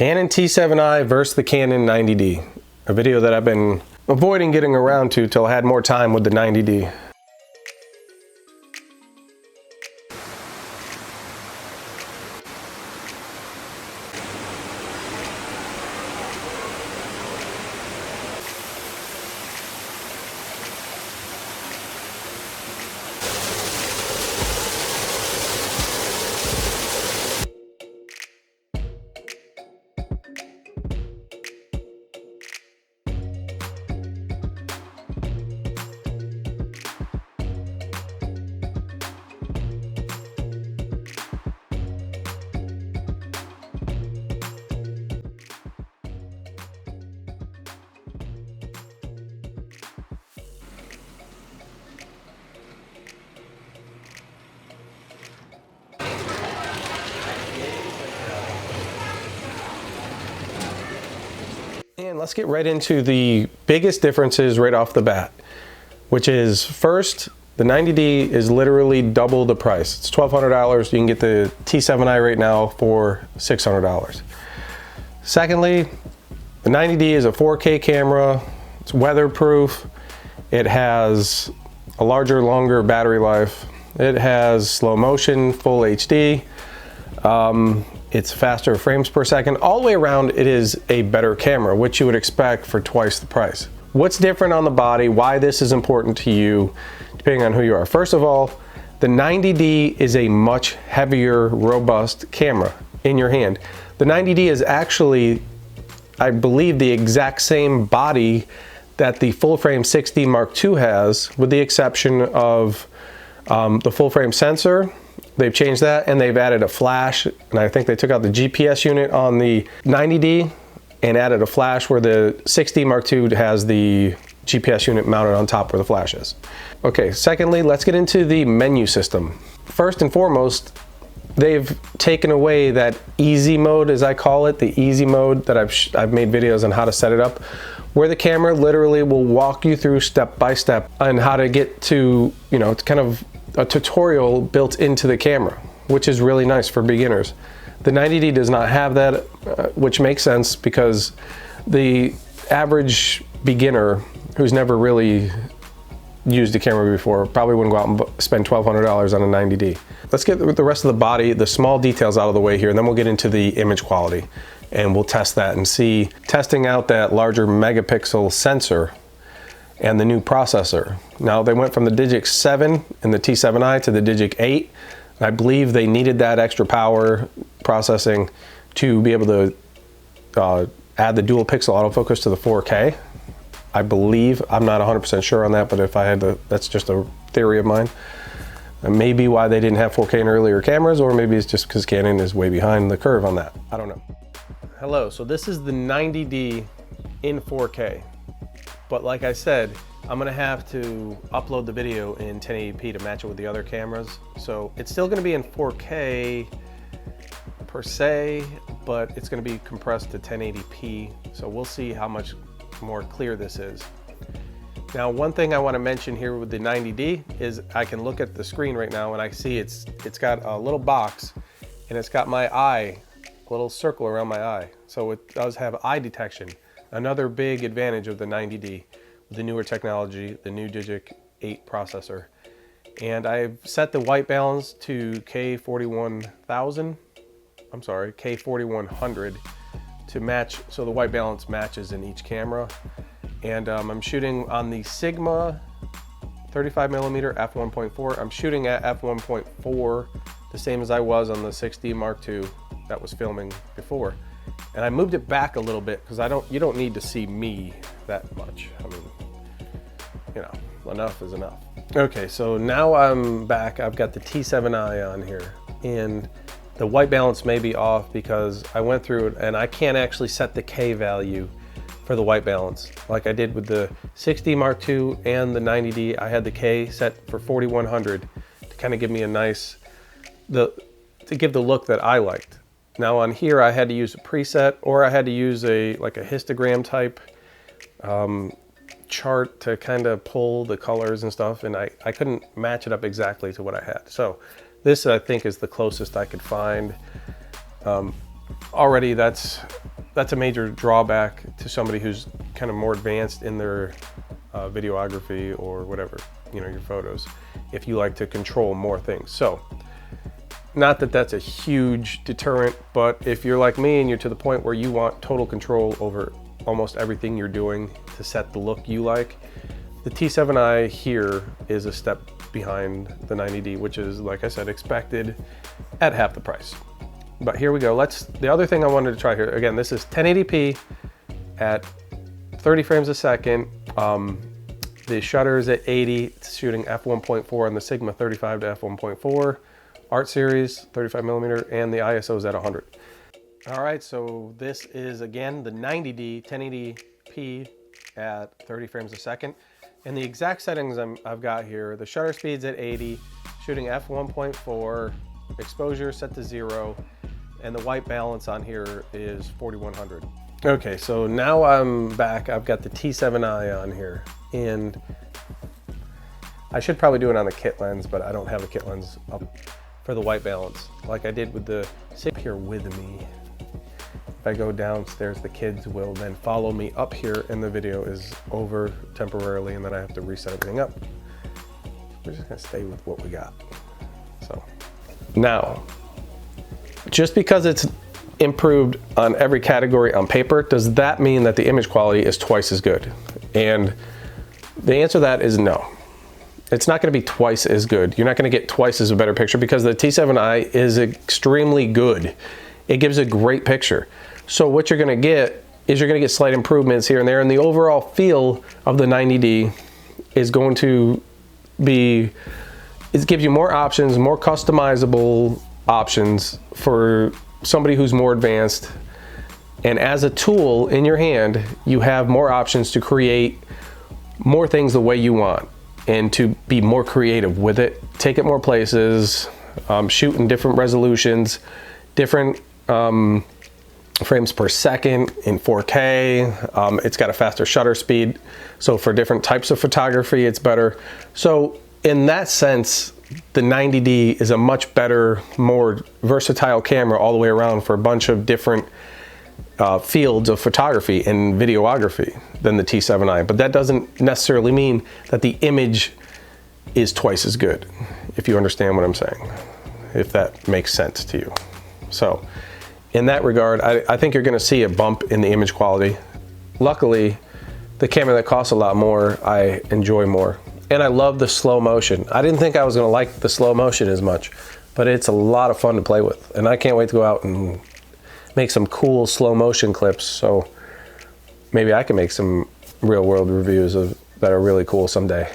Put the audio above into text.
Canon T7i versus the Canon 90D. A video that I've been avoiding getting around to till I had more time with the 90D. And let's get right into the biggest differences right off the bat, which is first, the 90D is literally double the price. It's $1,200. You can get the T7i right now for $600. Secondly, the 90D is a 4K camera. It's weatherproof. It has a larger, longer battery life. It has slow motion, full HD. It's faster frames per second. All the way around, it is a better camera, which you would expect for twice the price. What's different on the body, why this is important to you, depending on who you are. First of all, the 90D is a much heavier, robust camera in your hand. The 90D is actually, I believe, the exact same body that the full frame 6D Mark II has, with the exception of the full frame sensor. They've changed that, and they've added a flash, and I think they took out the GPS unit on the 90D and added a flash where the 6D Mark II has the GPS unit mounted on top where the flash is. Okay, secondly, let's get into the menu system. First and foremost, they've taken away that easy mode, as I call it, the easy mode that I've made videos on how to set it up, where the camera literally will walk you through step by step on how to get to, you know, it's kind of a tutorial built into the camera, which is really nice for beginners. The 90D does not have that, which makes sense because the average beginner who's never really used a camera before probably wouldn't go out and spend $1,200 on a 90D. Let's get the rest of the body, the small details out of the way here, and then we'll get into the image quality, and we'll test that and see, testing out that larger megapixel sensor and the new processor. Now, they went from the Digic 7 in the T7i to the Digic 8. I believe they needed that extra power processing to be able to add the dual pixel autofocus to the 4K. I believe, I'm not 100% sure on that, but if I had to, that's just a theory of mine. And maybe why they didn't have 4K in earlier cameras, or maybe it's just because Canon is way behind the curve on that. I don't know. Hello, so this is the 90D in 4K. But like I said, I'm gonna have to upload the video in 1080p to match it with the other cameras. So it's still gonna be in 4K per se, but it's gonna be compressed to 1080p. So we'll see how much more clear this is. Now, one thing I wanna mention here with the 90D is I can look at the screen right now and I see it's got a little box and it's got my eye, a little circle around my eye. So it does have eye detection. Another big advantage of the 90D with the newer technology, the new Digic 8 processor. And I've set the white balance to K4100 to match, so the white balance matches in each camera. And I'm shooting on the Sigma 35mm f1.4. I'm shooting at f1.4, the same as I was on the 6D Mark II that was filming before. And I moved it back a little bit because you don't need to see me that much. I mean, you know, enough is enough. Okay, so now I'm back. I've got the T7i on here, and the white balance may be off because I went through it and I can't actually set the K value for the white balance like I did with the 6D Mark II and the 90D. I had the K set for 4100 to kind of give me a nice, to give the look that I liked. Now on here, I had to use a preset, or I had to use like a histogram type chart to kind of pull the colors and stuff, and I couldn't match it up exactly to what I had. So this, I think, is the closest I could find. Already that's that's a major drawback to somebody who's kind of more advanced in their videography or whatever, you know, your photos, if you like to control more things. So not that that's a huge deterrent, but if you're like me and you're to the point where you want total control over almost everything you're doing to set the look you like, the T7i here is a step behind the 90D, which is, like I said, expected at half the price. But here we go. The other thing I wanted to try here, again, this is 1080p at 30 frames a second. The shutter is at 80, it's shooting f1.4 on the Sigma 35 to f1.4, Art Series 35 millimeter, and the ISO is at 100. All right, so this is again the 90D 1080p at 30 frames a second. And the exact settings I've got here, the shutter speed's at 80, shooting f1.4, exposure set to 0, and the white balance on here is 4100. Okay, so now I'm back. I've got the T7i on here, and I should probably do it on the kit lens, but I don't have a kit lens up for the white balance like I did with the Sigma here with me. If I go downstairs, the kids will then follow me up here and the video is over temporarily, and then I have to reset everything up. We're just gonna stay with what we got. So now, just because it's improved on every category on paper, does that mean that the image quality is twice as good? And the answer to that is no. It's not gonna be twice as good. You're not gonna get twice as a better picture because the T7i is extremely good. It gives a great picture. So what you're gonna get is you're gonna get slight improvements here and there, and the overall feel of the 90D is going to be, it gives you more options, more customizable options for somebody who's more advanced. And as a tool in your hand, you have more options to create more things the way you want and to be more creative with it, take it more places, shoot in different resolutions, different frames per second in 4K. It's got a faster shutter speed, so for different types of photography, it's better. So in that sense, the 90D is a much better, more versatile camera all the way around for a bunch of different fields of photography and videography than the T7i. But that doesn't necessarily mean that the image is twice as good, if you understand what I'm saying, if that makes sense to you. So in that regard, I think you're gonna see a bump in the image quality. Luckily, the camera that costs a lot more, I enjoy more. And I love the slow motion. I didn't think I was gonna like the slow motion as much, but it's a lot of fun to play with. And I can't wait to go out and make some cool slow motion clips. So maybe I can make some real world reviews that are really cool someday.